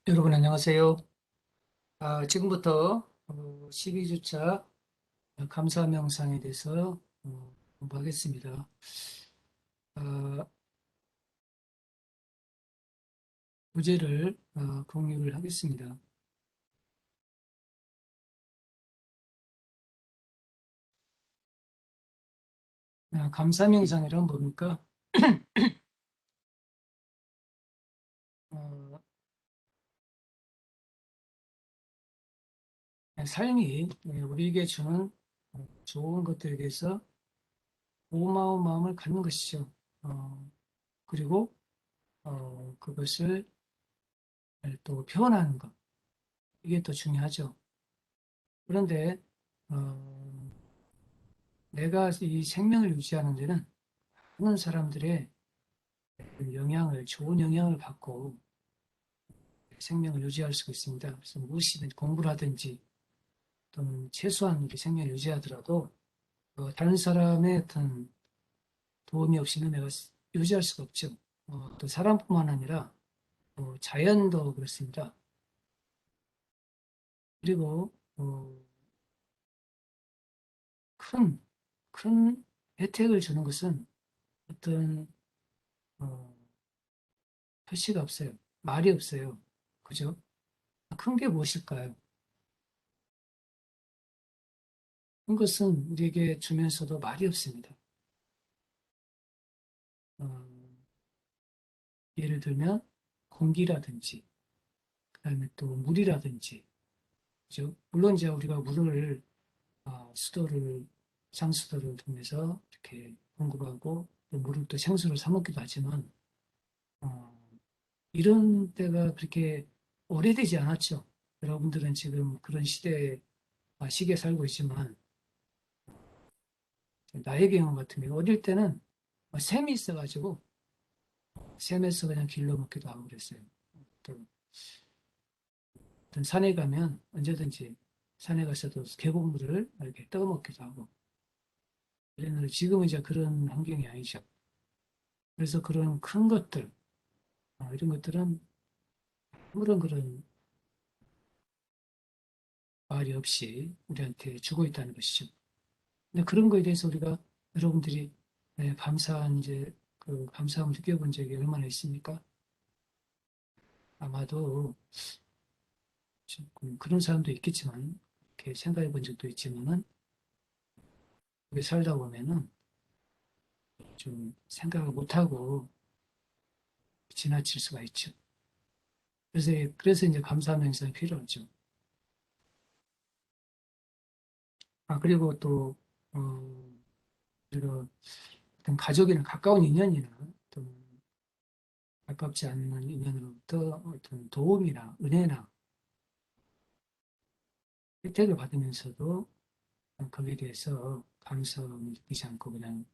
여러분 안녕하세요. 지금부터 12주차 감사 명상에 대해서 공부하겠습니다. 아, 주제를 공유를 하겠습니다. 감사 명상이란 뭡니까? 어, 삶이 우리에게 주는 좋은 것들에 대해서 고마운 마음을 갖는 것이죠. 그리고 그것을 또 표현하는 것, 이게 또 중요하죠. 그런데 어, 내가 이 생명을 유지하는 데는 많은 사람들의 좋은 영향을 받고 생명을 유지할 수가 있습니다. 그래서 무엇이든 공부를 하든지 또는 최소한 이렇게 생명을 유지하더라도 다른 사람의 어떤 도움이 없이는 내가 유지할 수가 없죠. 또 사람뿐만 아니라 자연도 그렇습니다. 그리고 큰, 큰 혜택을 주는 것은 어떤 어, 표시가 없어요. 말이 없어요. 그죠? 큰 게 무엇일까요? 큰 것은 우리에게 주면서도 말이 없습니다. 어, 예를 들면 공기라든지, 그다음에 또 물이라든지, 그죠? 물론 이제 우리가 물을 수도를 상수도를 통해서 이렇게 공급하고 또 물을 또 생수를 사 먹기도 하지만 어, 이런 때가 그렇게 오래되지 않았죠. 여러분들은 지금 그런 시기에 살고 있지만 나의 경우 같은 경우 어릴 때는 샘이 있어가지고 샘에서 그냥 길러 먹기도 하고 그랬어요. 또 어떤 산에 가면 언제든지 산에 가서도 계곡물을 이렇게 떠먹기도 하고 그랬는데 지금은 이제 그런 환경이 아니죠. 그래서 그런 큰 것들, 이런 것들은 아무런 그런 말이 없이 우리한테 주고 있다는 것이죠. 근데 그런 거에 대해서 우리가 여러분들이 감사한 이제 그 감사함을 느껴본 적이 얼마나 있습니까? 아마도 조금 그런 사람도 있겠지만 이렇게 생각해 본 적도 있지만은 우리 살다 보면은 좀 생각을 못하고 지나칠 수가 있죠. 그래서 이제 감사 명상이 필요하죠. 그리고 또, 우리가 어떤 가족이나 가까운 인연이나 또 가깝지 않는 인연으로부터 어떤 도움이나 은혜나 혜택을 받으면서도 거기에 대해서 감사함을 느끼지 않고 그냥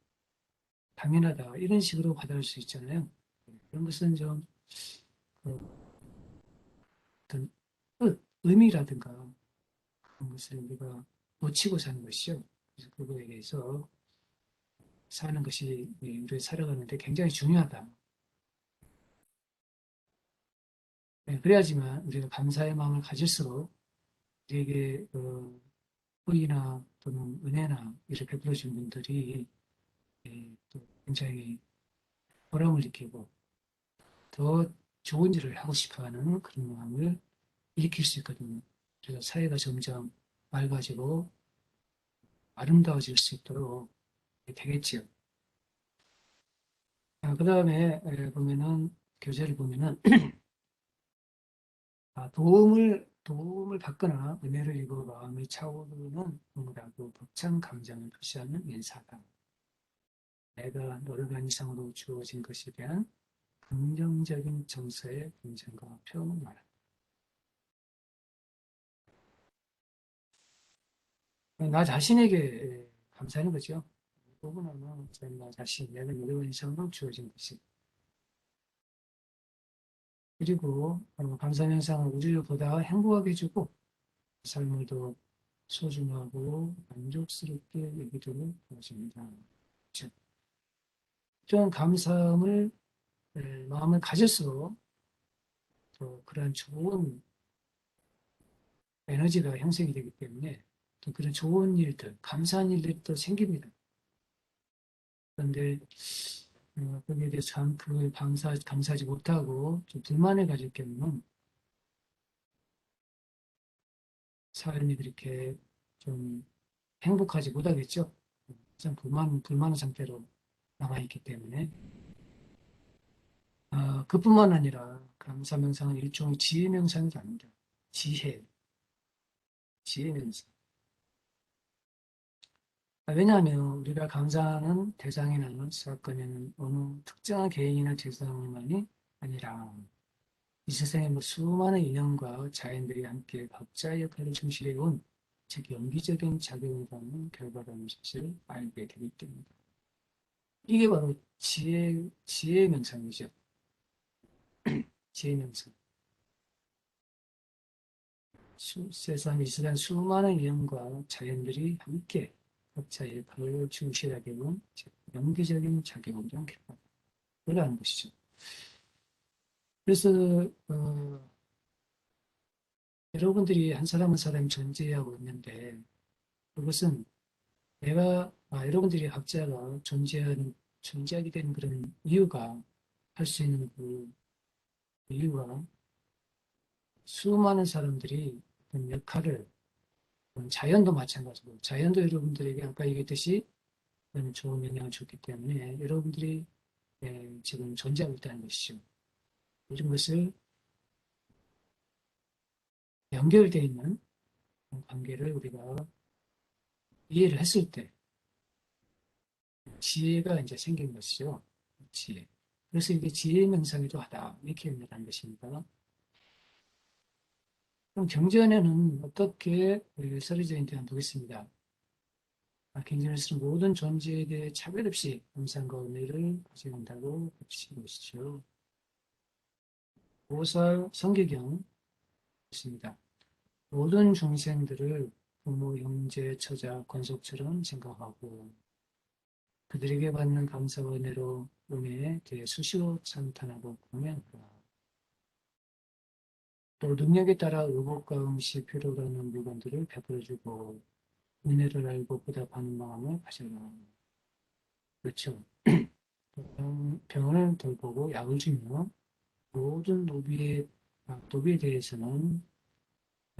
당연하다 이런 식으로 받아들일 수 있잖아요. 그런 것은 좀 그 어떤 의미라든가 그런 것을 우리가 놓치고 사는 것이죠. 그래서 그거에 대해서 사는 것이 우리 살아가는데 굉장히 중요하다. 그래야지만 우리가 감사의 마음을 가질수록 우리에게 의의나 또는 은혜나 이렇게 베풀어준 분들이 또 굉장히 보람을 느끼고 더 좋은 일을 하고 싶어하는 그런 마음을 일으킬 수 있거든요. 그래서 사회가 점점 맑아지고 아름다워질 수 있도록 되겠지요. 그 다음에 보면은 교재를 보면은 도움을 받거나 은혜를 입어 마음이 차오르는 응답고 벅찬 감정을 표시하는 인사다. 내가 노력한 이상으로 주어진 것에 대한 긍정적인 정서의 분쟁과 표현을 말한다. 나 자신에게 감사하는 거죠. 누구나는 나 자신, 내가 노력한 이상으로 주어진 것이. 그리고 감사 현상은 우리를 보다 행복하게 해주고 삶을 더 소중하고 만족스럽게 여기도록 도와줍니다. 그렇죠? 이런 감사함을 마음을 가질수록 또 그런 좋은 에너지가 형성이 되기 때문에 또 그런 좋은 일들, 감사한 일들이 또 생깁니다. 그런데 거기에 대해서 참 그걸 감사하지 못하고 좀 불만을 가질 경우는 삶이 그렇게 좀 행복하지 못하겠죠. 참 불만의 상태로 남아있기 때문에. 그뿐만 아니라 감사 명상은 일종의 지혜 명상이 아닙니다. 지혜, 지혜 명상. 왜냐하면 우리가 감사하는 대상이나 사건에는 어느 특정한 개인이나 대상만이 아니라 이 세상에 뭐 수많은 인연과 자연들이 함께 각자의 역할을 충실해 온, 즉 연기적인 작용을 하는 결과라는 사실을 알게 되기 때문입니다. 이게 바로 지혜 명상이죠. 지혜 명상. 이 세상 수많은 인연과 자연들이 함께 각자의 역할을 충실하게 온, 즉 연기적인 작용을 한 결과라는 것이죠. 그래서 여러분들이 한 사람 한 사람이 존재하고 있는데 그것은 여러분들이 각자가 존재하게 된 그런 이유가, 할 수 있는 그 이유가 수많은 사람들이 어떤 역할을, 자연도 마찬가지고, 자연도 여러분들에게 아까 얘기했듯이 좋은 영향을 줬기 때문에 여러분들이 지금 존재하고 있다는 것이죠. 이런 것을 연결되어 있는 관계를 우리가 이해를 했을 때 지혜가 이제 생긴 것이죠. 지혜. 그래서 이게 지혜 명상이도 하다. 이렇게 의미하는 것입니다. 그럼 경전에는 어떻게 쓰여져 있는지 한번 보겠습니다. 경전에서는 모든 존재에 대해 차별 없이 감상과 은혜를 가져간다고 가르치고 있죠. 보살 성계경 있습니다. 모든 중생들을 부모, 형제, 처자, 권속처럼 생각하고 그들에게 받는 감사와 은혜로 은혜에 대해 수시로 찬탄하고 공양하라. 또 능력에 따라 의복과 음식, 필요로 하는 물건들을 베풀어주고 은혜를 알고 보답하는 마음을 가져라. 그렇죠. 병을 돌보고 약을 주며 모든 노비에 대해서는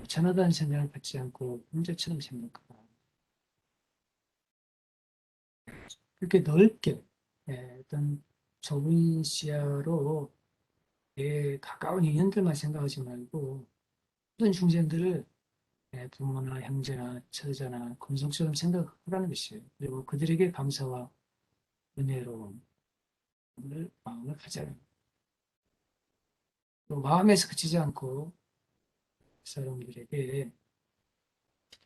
천하다는 생각을 갖지 않고 혼자처럼 생각하라. 그렇게 넓게 어떤 좁은 시야로 가까운 인연들만 생각하지 말고 모든 중생들을 부모나 형제나 처자나 금성처럼 생각하라는 것이에요. 그리고 그들에게 감사와 은혜로 마음을 가져라. 또 마음에서 그치지 않고 사람들에게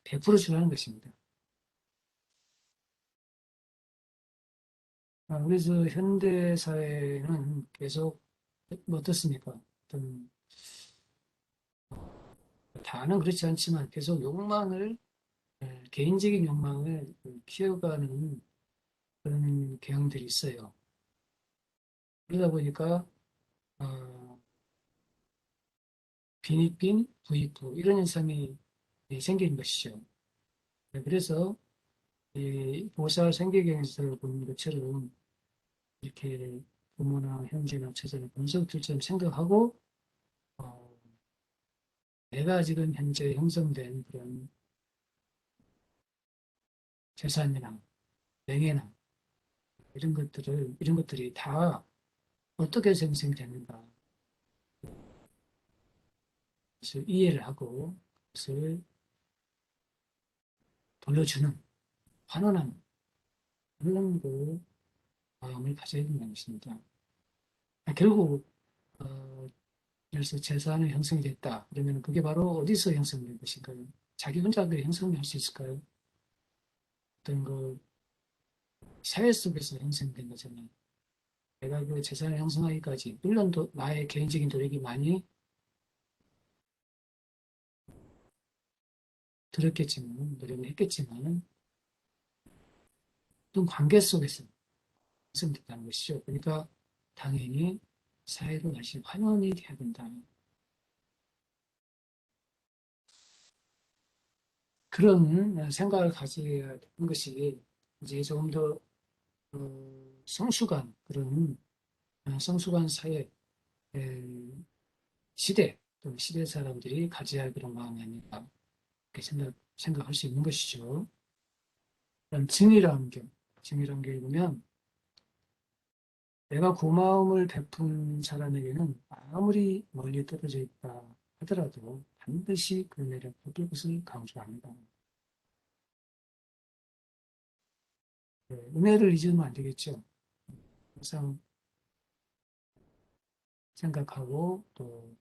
베풀어 주라는 것입니다. 그래서 현대 사회는 계속 뭐 어떻습니까? 어떤 다는 그렇지 않지만 계속 개인적인 욕망을 키워가는 그런 경향들이 있어요. 그러다 보니까 어, 빈익빈, 부익부 이런 현상이 생긴 것이죠. 그래서 이 보살 생계경에서 보는 것처럼 이렇게 부모나 형제나 처자나 본성들처럼 생각하고 어, 내가 지금 현재 형성된 그런 재산이나 명예나 이런 것들이 다 어떻게 생성되는가 그것을 이해를 하고 그것을 돌려주는 환원하는 그런 그 마음을 가져야 된다는 것입니다. 결국 그래서 재산이 형성이 됐다. 그러면 그게 바로 어디서 형성된 것인가요? 자기 혼자 그 형성할 수 있을까요? 어떤 그 사회 속에서 형성된 거잖아요. 내가 그 재산을 형성하기까지 물론 나의 개인적인 노력이 많이 들었겠지만 노력을 했겠지만 어떤 관계 속에서 형성됐다는 것이죠. 그러니까 당연히 사회로 다시 환원이 돼야 된다. 그런 생각을 가져야 되는 것이 이제 조금 더 성숙한 그런 성숙한 사회 시대 또 시대 사람들이 가져야 할 그런 마음이 아닐까 이렇게 생각할 수 있는 것이죠. 그럼 증이라는 게 보면 내가 고마움을 베푼 사람에게는 아무리 멀리 떨어져 있다 하더라도 반드시 그 은혜를 베풀 것을 강조합니다. 은혜를 잊으면 안 되겠죠. 항상 생각하고 또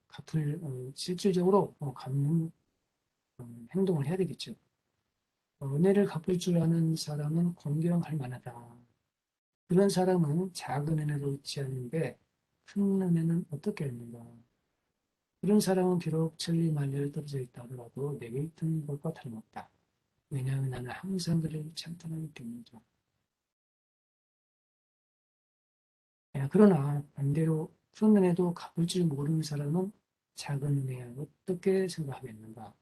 실질적으로 갚는 행동을 해야 되겠죠. 은혜를 갚을 줄 아는 사람은 공경할 만하다. 그런 사람은 작은 은혜도 잊지 않는데 큰 은혜는 어떻게 했는가. 그런 사람은 비록 천리만리를 떨어져 있다 하더라도 내게 있던 것과 다름없다. 왜냐하면 나는 항상 그를 찬탄하기 때문이다. 그러나 반대로 큰 은혜도 갚을 줄 모르는 사람은 작은 은혜야 어떻게 생각하겠는가.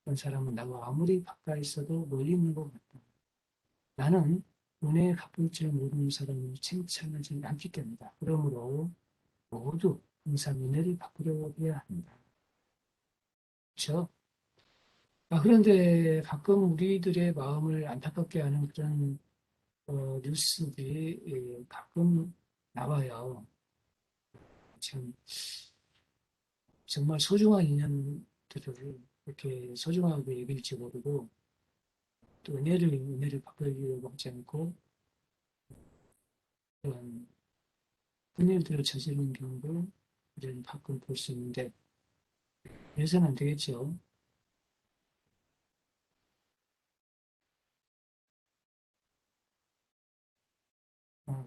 그런 사람은 나와 아무리 가까이 있어도 멀리 있는 것 같다. 나는 은혜에 갚을 줄 모르는 사람을 칭찬하지 않기 때문이다. 그러므로 모두 항상 은혜를 갚으려고 해야 한다. 그렇죠? 그런데 가끔 우리들의 마음을 안타깝게 하는 그런 뉴스들이 가끔 나와요. 참 정말 소중한 인연들을 이렇게 소중하게 여길지 모르고 또 은혜를 갚으려고 하지 않고 그런 큰일들을 저지르는 경우도 우리는 가끔 볼 수 있는데 그래서는 안 되겠죠.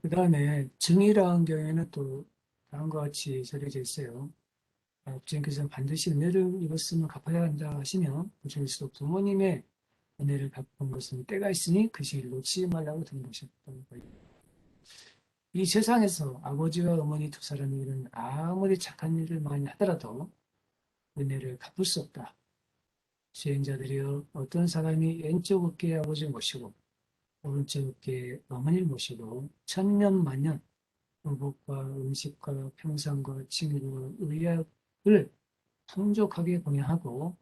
그 다음에 증이라는 경우에는 또 다음과 같이 전해져 있어요. 주님께서는 반드시 은혜를 입었으면 갚아야 한다 하시며 그 중에서도 부모님의 은혜를 갚은 것은 때가 있으니 그 시기를 놓치지 말라고 등록하셨던 거예요. 이 세상에서 아버지와 어머니 두 사람이 이런 아무리 착한 일을 많이 하더라도 은혜를 갚을 수 없다. 수행자들이여 어떤 사람이 왼쪽 어깨에 아버지를 모시고 오른쪽 어깨에 어머니를 모시고 천년 만년 의복과 음식과 평상과 칭의와 의약을 풍족하게 공양하고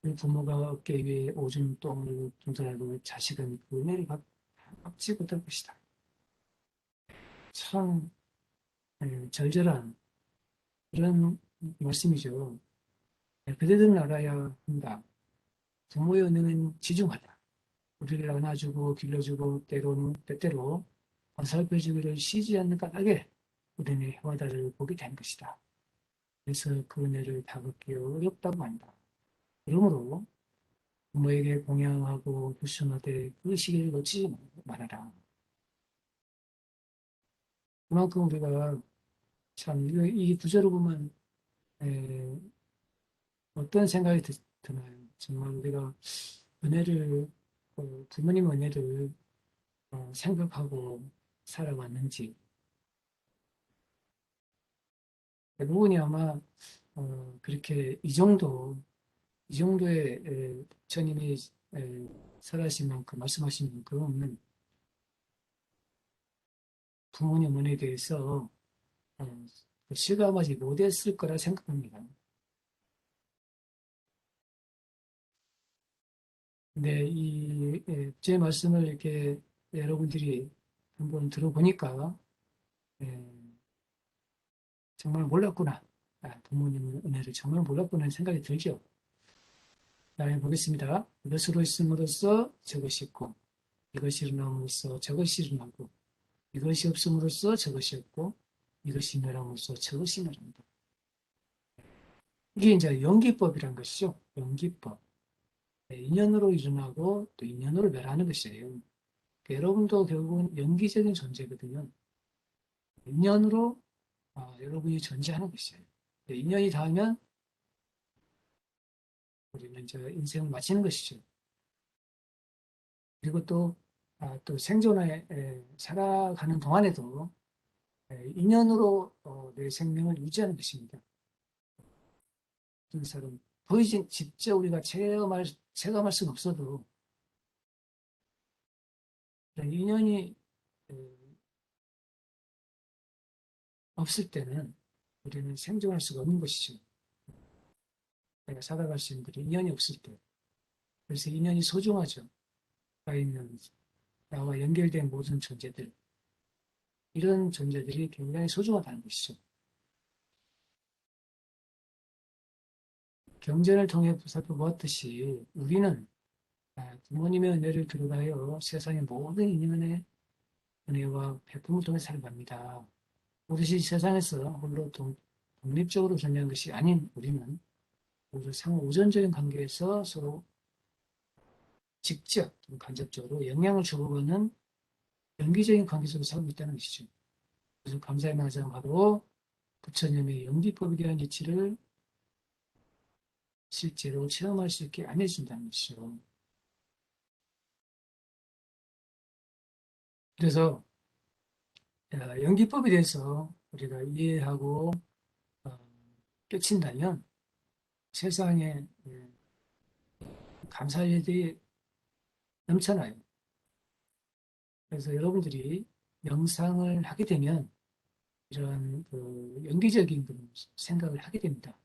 그 부모가 어깨 위에 오줌 똥을 두더라도 자식은 그 은혜를 갚지 못할 것이다. 참 절절한 그런 말씀이죠. 그대들은 알아야 한다. 부모의 은혜는 지중하다. 우리를 안아주고 길러주고 때때로 어설퍼주기를 쉬지 않는 까닭에 우리는 해와다를 보게 된 것이다. 그래서 그 은혜를 다급기 어렵다고 한다. 그러므로 부모에게 공양하고 불순하되 그 시기를 놓치지 말아라. 그만큼 우리가 참 이 구절을 보면 에, 어떤 생각이 드나요? 정말 우리가 은혜를 부모님 은혜를 생각하고 살아왔는지 대부분이 아마 그렇게 이 정도의 부처님이 설하신 만큼 말씀하신 만큼 부모님 은혜에 대해서 어, 실감하지 못했을 거라 생각합니다. 근데 제 말씀을 이렇게 여러분들이 한번 들어보니까 예, 정말 몰랐구나. 부모님의 은혜를 정말 몰랐구나 하는 생각이 들죠. 다음에 보겠습니다. 이것으로 있음으로써 저것이 있고 이것이 일어남으로써 저것이 일어나고 이것이 없음으로써 저것이 없고 이것이 멸함으로써 저것이 멸한다. 이게 이제 연기법이란 것이죠. 연기법. 인연으로 일어나고 또 인연으로 멸하는 것이에요. 그러니까 여러분도 결국은 연기적인 존재거든요. 인연으로 여러분이 존재하는 것이에요. 인연이 닿으면 우리는 저 인생을 마치는 것이죠. 그리고 또 생존에 살아가는 동안에도 인연으로 내 생명을 유지하는 것입니다. 어떤 사람 보이진 직접 우리가 체감할 수는 없어도 인연이 없을 때는 우리는 생존할 수가 없는 것이죠. 내가 살아갈 수 있는 그런 인연이 없을 때. 그래서 인연이 소중하죠. 가 있는 나와 연결된 모든 존재들, 이런 존재들이 굉장히 소중하다는 것이죠. 경전을 통해 살펴보았듯이 우리는 부모님의 은혜를 들어가여 세상의 모든 인연의 은혜와 배품을 통해 살아갑니다. 그것이 세상에서 홀로 독립적으로 존재하는 것이 아닌 우리는 모두 상호 우선적인 관계에서 서로 직접 간접적으로 영향을 주고받는 연기적인 관계 속에 살고 있다는 것이죠. 그래서 감사의 말씀 바로 부처님의 연기법에 대한 이치를 실제로 체험할 수 있게 안내해준다는 것이죠. 그래서 연기법에 대해서 우리가 이해하고 어, 깨친다면 세상에 감사할 일들이 넘쳐나요. 그래서 여러분들이 명상을 하게 되면 이런 그 연기적인 그런 생각을 하게 됩니다.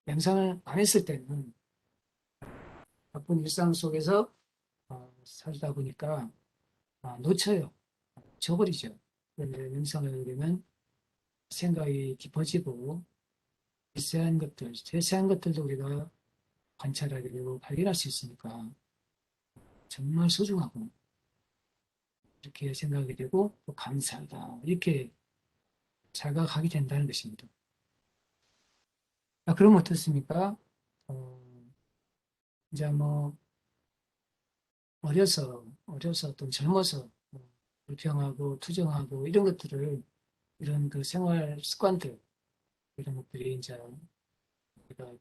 명상을 안 했을 때는 바쁜 일상 속에서 살다 보니까 놓쳐요. 져버리죠. 그런데 명상을 하게 되면 생각이 깊어지고 세세한 것들도 우리가 관찰하게 되고 발견할 수 있으니까 정말 소중하고 이렇게 생각하게 되고 또 감사하다 이렇게 자각하게 된다는 것입니다. 그럼 어떻습니까? 어, 이제 뭐 어려서 또 젊어서 불평하고 투정하고 이런 것들을 이런 그 생활 습관들 이런 것들이 이제 우리가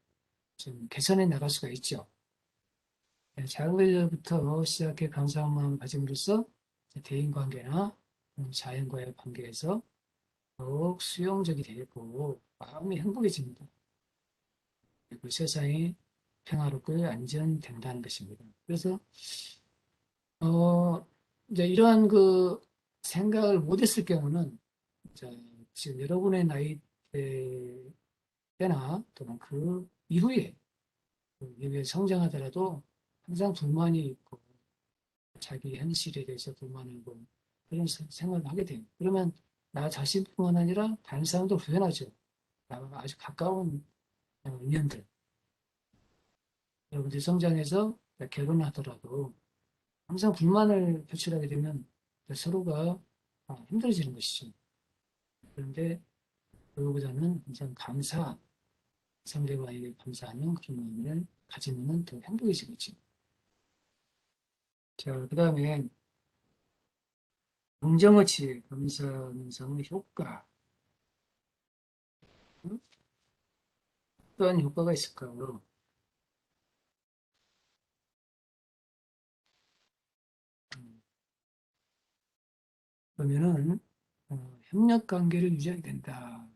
좀 개선해 나갈 수가 있죠. 작은 일부터 시작해 감사한 마음을 가짐으로써 대인 관계나 자연과의 관계에서 더욱 수용적이 되고 마음이 행복해집니다. 그리고 세상이 평화롭고 안전된다는 것입니다. 그래서 어 이제 이러한 그 생각을 못했을 경우는 이제 지금 여러분의 나이 때나 또는 그 이후에 성장하더라도 항상 불만이 있고 자기 현실에 대해서 불만하고 그런 생각을 하게 돼요. 그러면 나 자신뿐만 아니라 다른 사람도 불편하죠. 나와 아주 가까운 인연들. 여러분들이 성장해서 결혼하더라도 항상 불만을 표출하게 되면 서로가 힘들어지는 것이죠. 그런데 그거보다는 항상 상대방에게 감사하는 그런 마음을 가지면 더 행복해지겠죠. 자, 그 다음에 긍정어치 감사 명상의 효과. 응? 어떠한 효과가 있을까요? 그러면은 협력 관계를 유지하게 된다.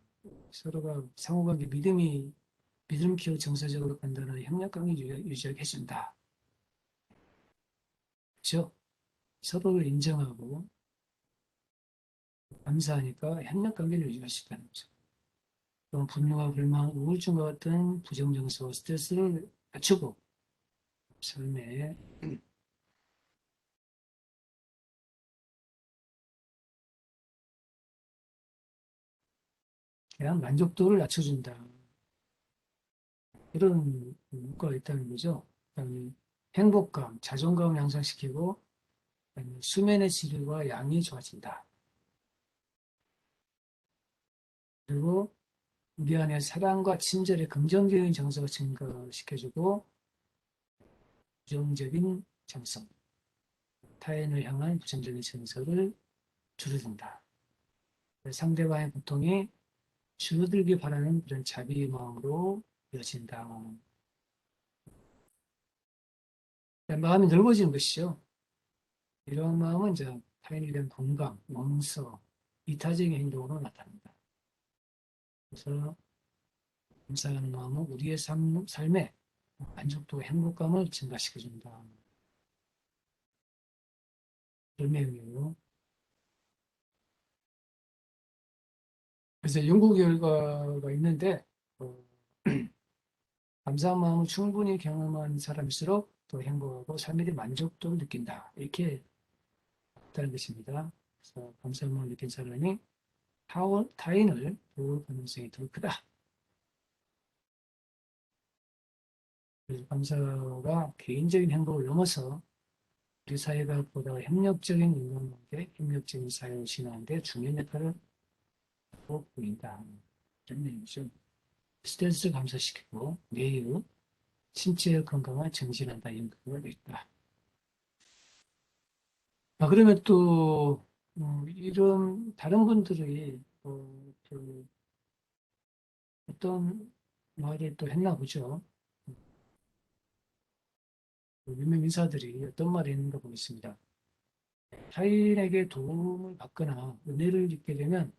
서로가 상호관계 믿음 기업 정서적으로 간다는 협력 관계 유지하게 해준다. 그렇죠? 서로를 인정하고 감사하니까 협력 관계를 유지할 수 있다는 거죠. 또 분노와 불만, 우울증과 같은 부정 정서와 스트레스를 낮추고 삶에 대한 만족도를 낮춰준다. 이런 효과가 있다는 거죠. 그다음에 행복감, 자존감을 향상시키고 수면의 질과 양이 좋아진다. 그리고 우리 안에 사랑과 친절의 긍정적인 정서가 증가시켜주고 부정적인 정서, 타인을 향한 부정적인 정서를 줄여준다. 상대방의 고통이 줄어들기 바라는 그런 자비의 마음으로 이어진다. 마음이 넓어지는 것이죠. 이런 마음은 이제 타인에 대한 공감, 용서, 이타적인 행동으로 나타납니다. 그래서 감사하는 마음은 우리의 삶에 만족도, 행복감을 증가시켜준다. 그런 내용이에요. 그래서 연구 결과가 있는데, 어, 감사한 마음을 충분히 경험한 사람일수록 더 행복하고 삶에 대한 만족도를 느낀다. 이렇게 있다는 것입니다. 그래서 감사한 마음을 느낀 사람이 타인을 도울 가능성이 더 크다. 그래서 감사가 개인적인 행복을 넘어서 우리 사회가 보다 협력적인 인간관계, 협력적인 사회를 진화하는 데 중요한 역할을 하고 보인다. 이런 내용이죠. 스트레스를 감소시키고 뇌의 신체 건강을 증진한다. 이런 그걸 있다. 그러면 또 이런 다른 분들이 그 어떤 말을 또 했나 보죠. 유명 인사들이 어떤 말을 했는가 보겠습니다. 타인에게 도움을 받거나 은혜를 입게 되면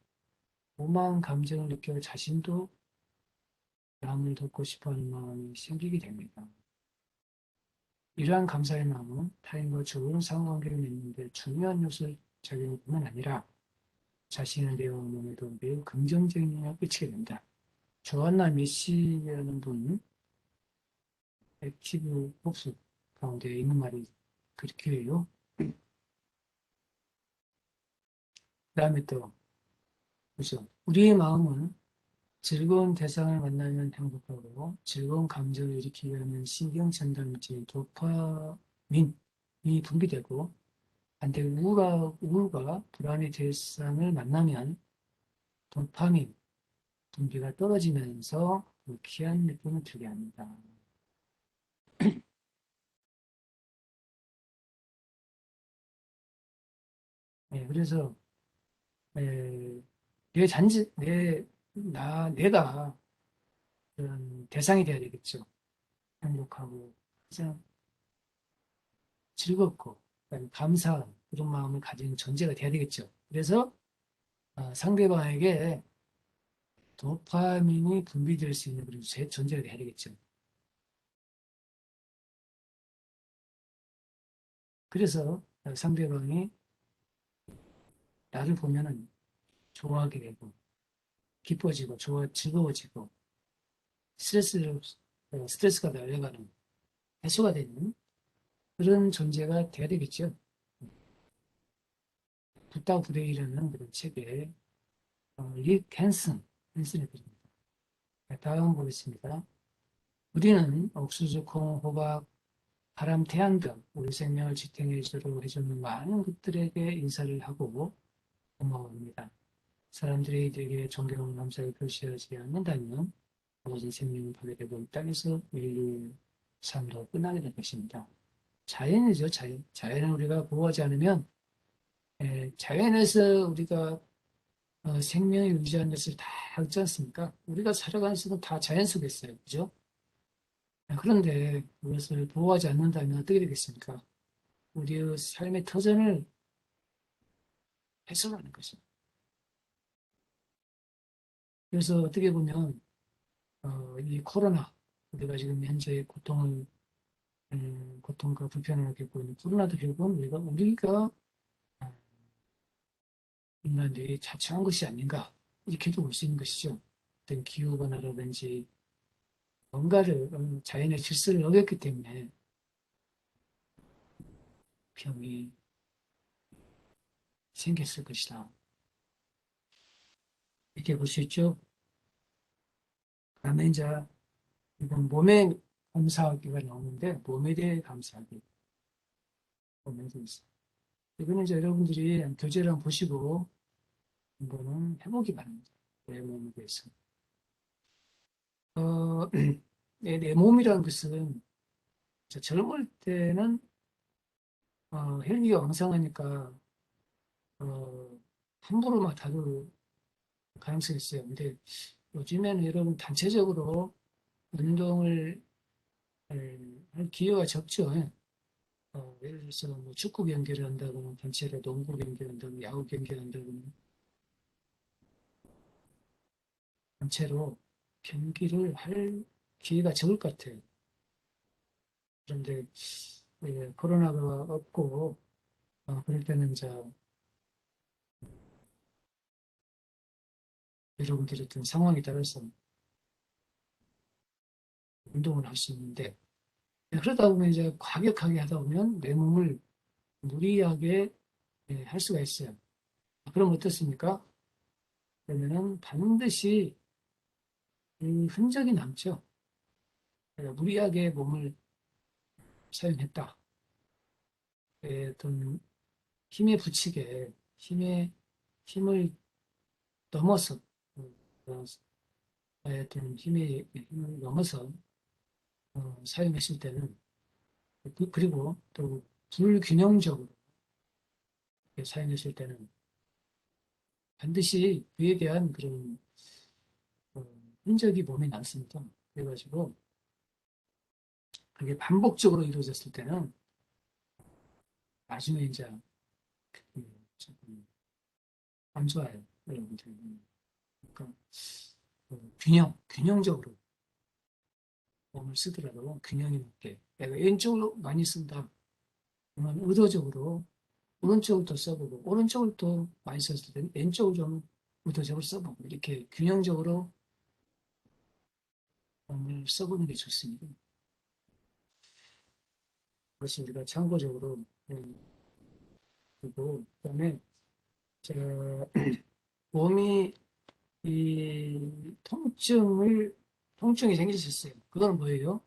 고마운 감정을 느껴 자신도 남을 돕고 싶어하는 마음이 생기게 됩니다. 이러한 감사의 마음은 타인과 좋은 상관관계를 맺는 데 중요한 요소를 작용할 뿐만 아니라 자신의 뇌와 몸에도 매우 긍정적인 영향을 끼치게 된다. 조한나 메시라는 분, 액티브 복수 가운데 있는 말이 그렇게 해요. 그 다음에 또, 그죠. 우리의 마음은 즐거운 대상을 만나면 행복하고 즐거운 감정을 일으키게 하는 신경전달물질 도파민이 분비되고 반대 우울과 불안의 대상을 만나면 도파민 분비가 떨어지면서 불쾌한 느낌을 들게 합니다. 네, 그래서 에, 내가 그런 대상이 돼야 되겠죠. 행복하고 그냥 즐겁고 감사한 그런 마음을 가진 존재가 돼야 되겠죠. 그래서 상대방에게 도파민이 분비될 수 있는 그런 존재가 돼야 되겠죠. 그래서 상대방이 나를 보면은 좋아하게 되고 기뻐지고 즐거워지고 스트레스가 날려가는 해소가 되는 그런 존재가 돼야 되겠죠. 붓다 브레이라는 그런 책에 릭 헨슨의 글입니다. 다음 보겠습니다. 우리는 옥수수, 콩, 호박, 바람, 태양 등 우리 생명을 지탱해주도록 해주는 많은 것들에게 인사를 하고 고마워합니다. 사람들이 이들에게 존경과 감사를 표시하지 않는다면 모든 생명을 파괴되고 이 땅에서 인류의 삶도 끝나게 될 것입니다. 자연이죠, 자연. 자연을 우리가 보호하지 않으면 자연에서 우리가 생명을 유지하는 것을 다 하지 않습니까? 우리가 살아가는 것은 다 자연 속에 있어요. 그죠? 그런데 그것을 보호하지 않는다면 어떻게 되겠습니까? 우리의 삶의 터전을 훼손하는 거죠. 그래서 어떻게 보면 이 코로나 우리가 지금 현재 고통과 불편을 겪고 있는 코로나도 결국은 우리가 인간들이 자초한 것이 아닌가 이렇게도 볼 수 있는 것이죠. 어떤 기후 변화라든지 뭔가를 자연의 질서를 어겼기 때문에 병이 생겼을 것이다. 이렇게 볼 수 있죠. 그다음에 이제 이건 몸에 감사하기가 나오는데 몸에 대해 감사하기 몸에 대해서 이거는 이제 여러분들이 교재를 한번 보시고 한번은 해보기 바랍니다. 내 몸에 대해서. 어, 내 몸이라는 것은 젊을 때는 혈기가 왕성하니까 함부로 막 다룰 가능성이 있어요. 근데 요즘에는 여러분 단체적으로 운동을 할 기회가 적죠. 예를 들어서 뭐 축구 경기를 한다거나 단체로 농구 경기를 한다거나 야구 경기를 한다거나 단체로 경기를 할 기회가 적을 것 같아요. 그런데 코로나가 없고 그럴 때는 이제 여러분들이 어떤 상황에 따라서 운동을 할 수 있는데, 그러다 보면 이제 과격하게 하다 보면 내 몸을 무리하게 할 수가 있어요. 그럼 어떻습니까? 그러면은 반드시 이 흔적이 남죠. 내가 무리하게 몸을 사용했다. 어떤 힘에 부치게, 힘을 넘어서, 어, 어떤 힘을 넘어서 사용했을 때는, 그리고 또 불균형적으로 사용했을 때는 반드시 그에 대한 그런 어, 흔적이 몸에 남습니다. 그래가지고 그게 반복적으로 이루어졌을 때는 나중에 이제 조금 안 좋아요. 여러분들. 그러니까 균형적으로 몸을 쓰더라도 균형이 맞게 내가 왼쪽으로 많이 쓴다. 그러면 의도적으로 오른쪽을 또 써보고 오른쪽을 또 많이 썼을 때 왼쪽을 좀 의도적으로 써보고 이렇게 균형적으로 몸을 써보는 게 좋습니다. 그래서 우리가 참고적으로 그리고 그다음에 저 몸이 이 통증이 생기셨어요. 그건 뭐예요?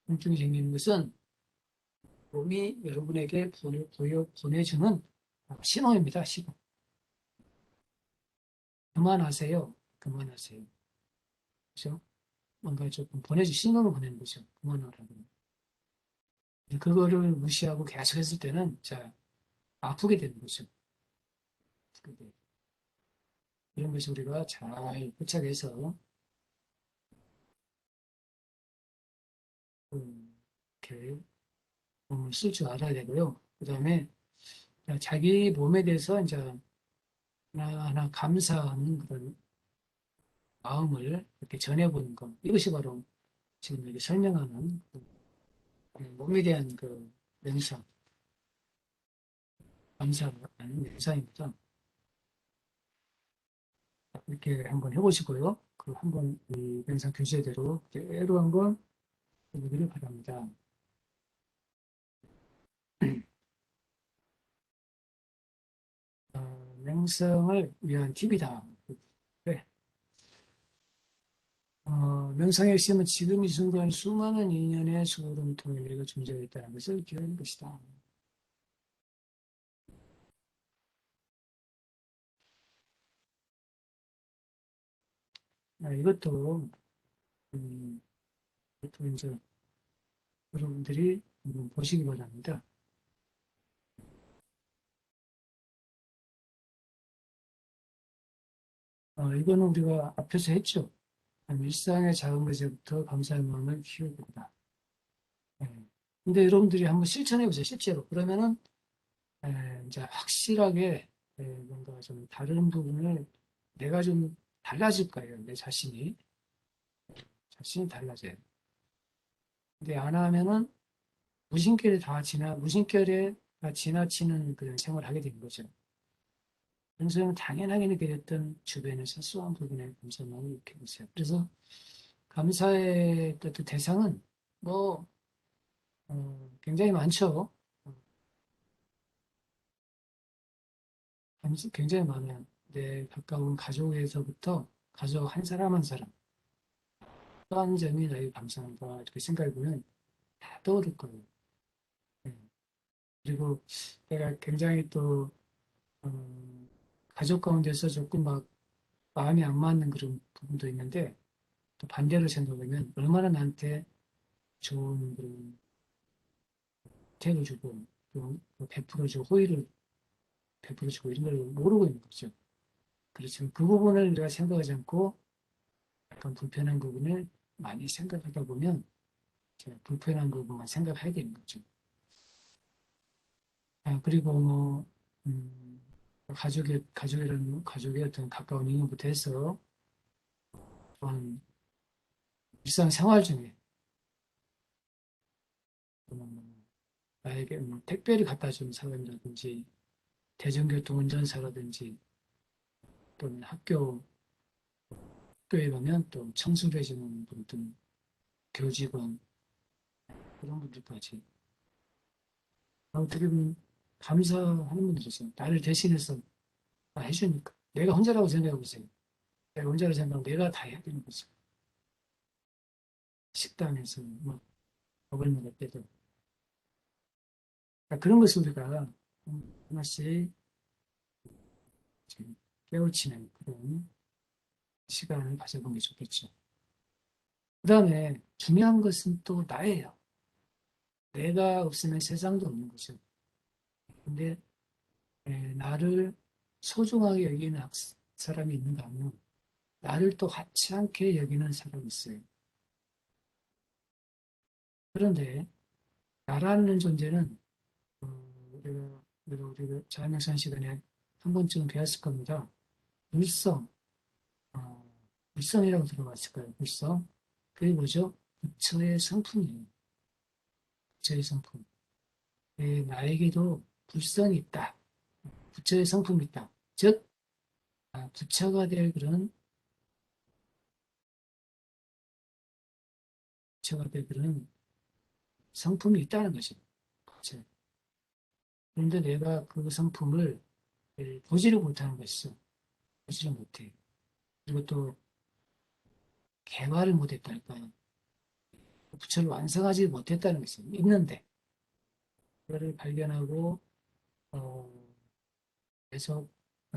통증이 생기는 것은 몸이 여러분에게 보내주는 신호입니다. 신호. 그만하세요. 그만하세요. 그죠? 뭔가 조금 신호를 보내는 거죠. 그만하라고. 그거를 무시하고 계속 했을 때는, 자, 아프게 되는 거죠. 이런 것을 우리가 잘 포착해서, 이렇게 몸을 쓸 줄 알아야 되고요. 그 다음에 자기 몸에 대해서 이제 하나하나 감사하는 그런 마음을 이렇게 전해보는 것. 이것이 바로 지금 여기 설명하는 몸에 대한 그 명상, 감사하는 명상입니다. 이렇게 한번 해보시고요. 그 한번 이 명상 교재대로 그대로 한번 해보기를 바랍니다. 명상을 위한 팁이다. 네. 명상의 핵심은 지금 이 순간 수많은 인연의 소름 통해 내가 존재하고 있다는 것을 기억하는 것이다. 이것도, 음, 이것도 이제 여러분들이 한번 보시기 바랍니다. 이거는 우리가 앞에서 했죠. 일상의 작은 것에부터 감사의 마음을 키우고 있다. 예. 근데 여러분들이 한번 실천해 보세요, 실제로. 그러면은, 이제 확실하게, 뭔가 좀 다른 부분을 내가 좀 달라질 거예요, 내 자신이 달라져요. 근데 안 하면은 무심결에 다 지나치는 그런 생활을 하게 되는 거죠. 평소에는 당연하게 느껴졌던 주변의 사소한 부분에 감사함을 느끼고 있어요. 그래서 감사의 또 대상은 뭐, 굉장히 많죠. 어, 굉장히 많아요. 내 가까운 가족에서부터 가족 한 사람 한 사람, 어떠한 점이 나의 감사한가 이렇게 생각해 보면 다 떠오를 거예요. 네. 그리고 내가 굉장히 또, 어, 가족 가운데서 조금 막 마음이 안 맞는 그런 부분도 있는데 또 반대로 생각하면 얼마나 나한테 좋은 그런 혜택을 주고 또 베풀어주고 호의를 베풀어주고 이런 걸 모르고 있는 거죠. 그렇지만 그 부분을 내가 생각하지 않고 약간 불편한 부분을 많이 생각하다 보면 제가 불편한 부분만 생각하게 되는 거죠. 그리고 뭐, 가족의 어떤 가까운 인연부터 해서 또한 일상생활 중에 또는 뭐 나에게 뭐 택배를 갖다 준 사람이라든지 대중교통 운전사라든지 또는 학교에 가면 또 청소를 해주는 분들, 교직원 그런 분들까지 어떻게 보면 감사하는 분들이죠. 나를 대신해서 다 해주니까. 내가 혼자라고 생각해 보세요. 내가 혼자라고 생각하면 내가 다 해야 되는 거죠. 식당에서 뭐 먹을 먹을 때도. 그러니까 그런 것을 우리가 하나씩 좀 깨우치는 그런 시간을 가져보는 게 좋겠죠. 그 다음에 중요한 것은 또 나예요. 내가 없으면 세상도 없는 거죠. 근데 나를 소중하게 여기는 사람이 있는가 하면 나를 또 하찮게 여기는 사람이 있어요. 그런데 나라는 존재는 우리가 자연명상 시간에 한 번쯤 배웠을 겁니다. 물성, 어, 물성이라고 들어봤을 거예요. 물성. 그게 뭐죠? 부처의 성품이에요. 부처의 성품. 나에게도 불성이 있다. 부처의 성품이 있다. 즉, 부처가 될 부처가 될 그런 성품이 있다는 것이죠. 부처. 그런데 내가 그 성품을 보지를 못하는 것이죠. 보지를 못해. 그리고 또 개발을 못했달까요? 부처를 완성하지 못했다는 것이 있는데, 그거를 발견하고, 어, 계속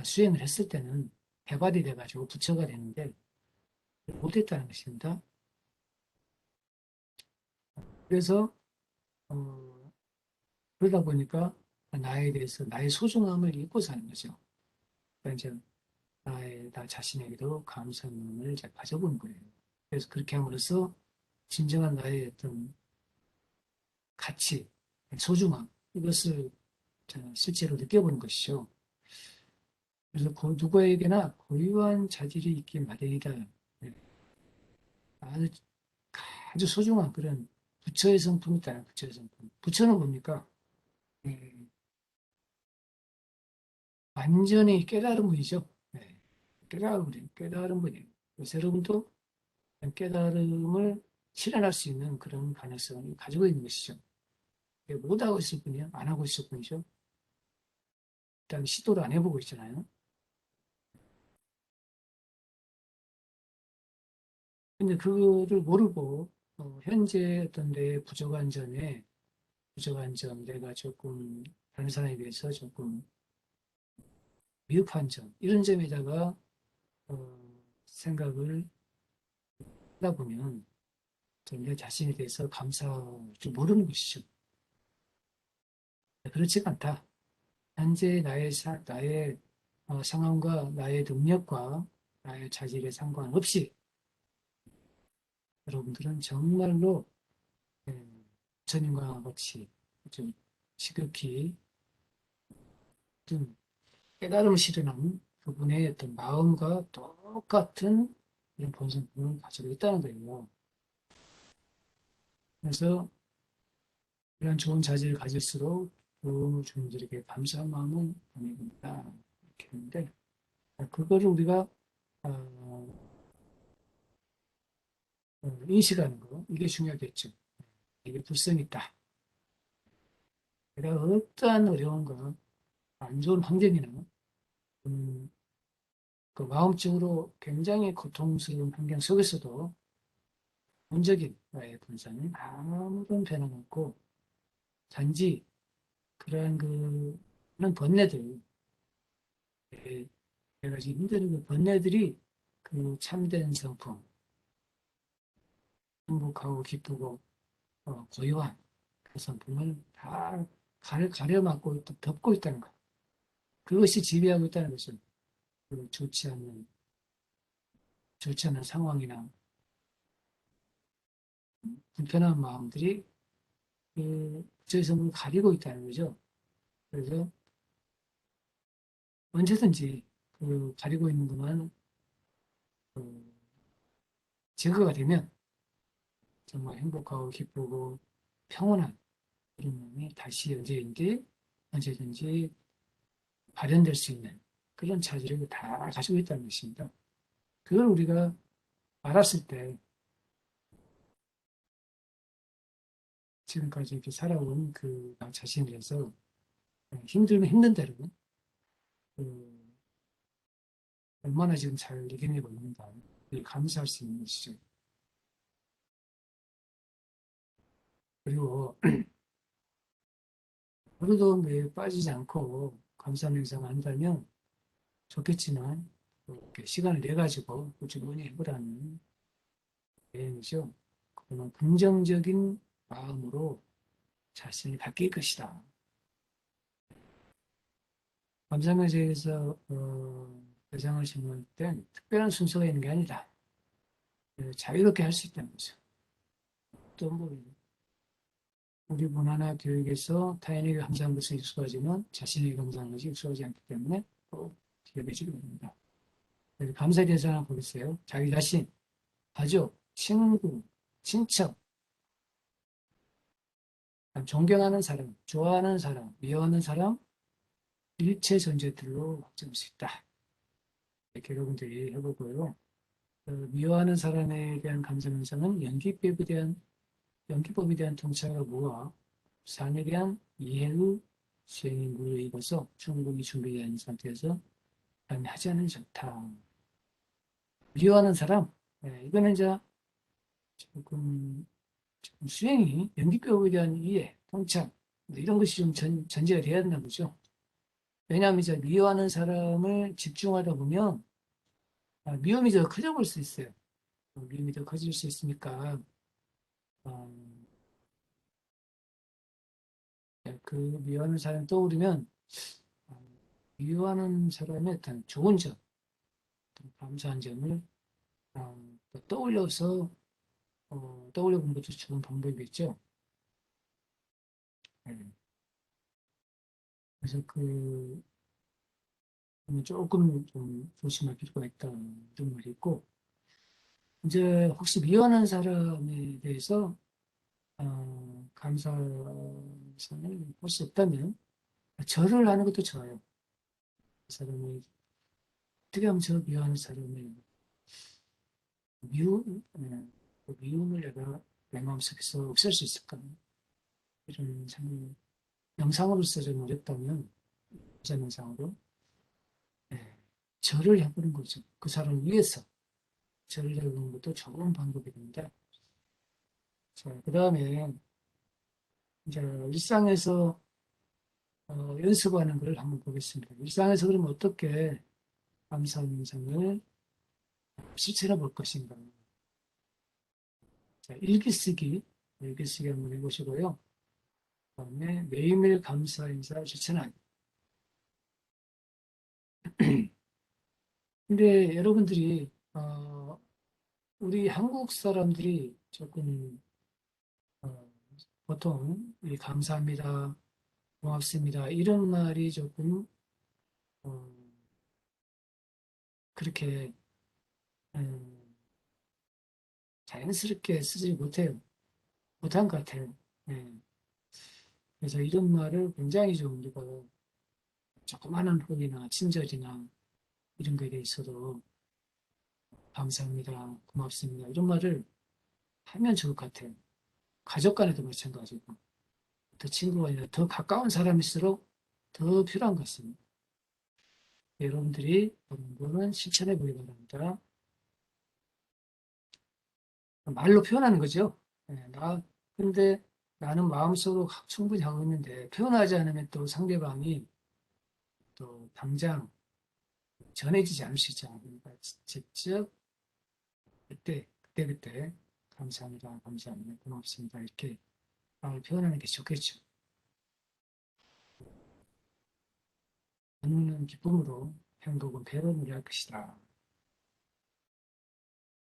수행을 했을 때는 개발이 돼가지고 부처가 되는데, 못했다는 것입니다. 그래서, 어, 그러다 보니까 나에 대해서 나의 소중함을 잊고 사는 거죠. 그러니까 이제 나 자신에게도 감사의 마음을 이제 가져보는 거예요. 그래서 그렇게 함으로써 진정한 나의 어떤 가치, 소중함, 이것을 실제로 느껴보는 것이죠. 그래서 누구에게나 고유한 자질이 있기 마련이다. 네. 아주, 아주 소중한 그런 부처의 성품이 있다는 부처의 성품. 부처는 뭡니까? 네, 완전히 깨달은 분이죠. 네, 깨달은 분이에요. 그래서 여러분도 깨달음을 실현할 수 있는 그런 가능성을 가지고 있는 것이죠. 못 하고 있을 뿐이요. 안 하고 있을 뿐이죠. 일단 시도를 안 해보고 있잖아요. 근데 그거를 모르고 현재 어떤 내 부족한 점, 내가 조금 다른 사람에 비해서 조금 미흡한 점, 이런 점에다가 생각을 하다 보면 내 자신에 대해서 감사할 줄 모르는 것이죠. 그렇지가 않다. 현재 나의 상황과 나의 능력과 나의 자질에 상관없이 여러분들은 정말로 부처님과 같이 좀 시급히 좀 깨달음을 실현하는 그분의 어떤 마음과 똑같은 이런 본성을 가지고 있다는 거예요. 그래서 이런 좋은 자질을 가질수록 그 주민들에게 감사한 마음을 보내봅니다. 이렇게 했는데 그거를 우리가 어, 인식하는 거 이게 중요하겠죠. 이게 불성이 있다. 내가 어떠한 어려움과 안 좋은 환경이나 음, 그 마음적으로 굉장히 고통스러운 환경 속에서도 본적인 나의 본성은 아무런 변화가 없고 단지 그런 번뇌들, 내가 지금 힘드는 그 번뇌들이 그 참된 성품, 행복하고 기쁘고 고요한 그 성품을 다 가려막고 또 덮고 있다는 것. 그것이 지배하고 있다는 것은 그 좋지 않은 상황이나 불편한 마음들이 저의 성품을 가리고 있다는 거죠. 그래서 언제든지 그 가리고 있는 것만 그 제거가 되면 정말 행복하고 기쁘고 평온한 그런 마음이 다시 언제든지 발현될 수 있는 그런 차지력을 다 가지고 있다는 것입니다. 그걸 우리가 알았을 때 지금까지 이렇게 살아온 그 나 자신에 대해서 힘들면 힘든 대로 그 얼마나 지금 잘 이겨내고 있는가 감사할 수 있는 것이죠. 그리고 우리도 매일 빠지지 않고 감사 명상을 한다면 좋겠지만 이렇게 시간을 내 가지고 꾸준히 해보라는 내용이죠. 그러면 긍정적인 마음으로 자신이 바뀔 것이다. 감사 명상에서 대상을 정할 땐 특별한 순서가 있는 게 아니다. 자유롭게 할 수 있다는 거죠. 또 뭐 우리 문화나 교육에서 타인에게 감사한 것을 익숙하지만 자신에게 감사하는 것이 익숙하지 않기 때문에 또 기억해주게 됩니다. 감사에 대해서 하나 보겠어요. 자기 자신, 가족, 친구, 친척, 존경하는 사람, 좋아하는 사람, 미워하는 사람, 일체 존재들로 확정할 수 있다. 이렇게 여러분들이 해보고요. 미워하는 사람에 대한 감사 명상은 연기법에 대한 통찰과 모아 삶에 대한 이해의 수행이 무르익어서 충분히 준비되어 있는 상태에서 하지 않으면 좋다. 미워하는 사람, 이거는 이제 조금 수행이 연기법에 대한 이해, 통찰 이런 것이 좀 전제가 돼야 된다는 거죠. 왜냐하면 이제 미워하는 사람을 집중하다 보면 미움이 더 커져 볼 수 있어요. 미움이 더 커질 수 있으니까 어, 그 미워하는 사람 떠오르면 어, 미워하는 사람의 어떤 좋은 점, 감사한 점을 또 떠올려 보는 것도 좋은 방법이겠죠. 네. 그래서 조금 좀 조심할 필요가 있다 이런 말이 있고 이제 혹시 미워하는 사람에 대해서 감사성을 볼 수 없다면 절을 하는 것도 좋아요. 그 사람이 어떻게 하면 저 미워하는 사람의 미움을 내가 내 마음속에서 없앨 수 있을까? 이런 생각, 영상으로서 좀 어렵다면 부자 영상으로 절을 해보는 거죠. 그 사람을 위해서 절을 해보는 것도 좋은 방법이 됩니다. 자, 그 다음에 이제 일상에서 연습하는 걸 한번 보겠습니다. 일상에서 그러면 어떻게 감사 명상을 실천해 볼 것인가. 자, 일기쓰기 한번 해보시고요. 그다음에 매일매일 감사 인사 실천하기. 근데 여러분들이 우리 한국 사람들이 조금 보통 이 감사합니다, 고맙습니다 이런 말이 조금 어, 그렇게 음, 자연스럽게 쓰지 못한 것 같아요. 예. 그래서 이런 말을 굉장히 좀 우리가 조그마한 호의나 친절이나 이런 거에 대해서도 감사합니다, 고맙습니다 이런 말을 하면 좋을 것 같아요. 가족 간에도 마찬가지고 더 친구가 아니라 더 가까운 사람일수록 더 필요한 것 같습니다. 여러분들이 그런 거는 실천해 보기 바랍니다. 말로 표현하는 거죠. 근데 나는 마음속으로 충분히 하고 있는데 표현하지 않으면 또 상대방이 또 당장 전해지지 않을 수 있잖아요. 그러니까 직접 그때 감사합니다, 감사합니다, 고맙습니다 이렇게 마음을 표현하는 게 좋겠죠. 나누는 기쁨으로 행복은 배로 누릴 것이다.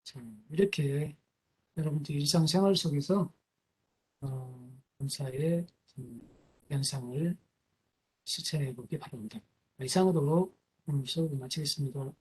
자, 이렇게 여러분들 일상생활 속에서 감사의 영상을 실천해 보기 바랍니다. 이상으로 수업을 마치겠습니다.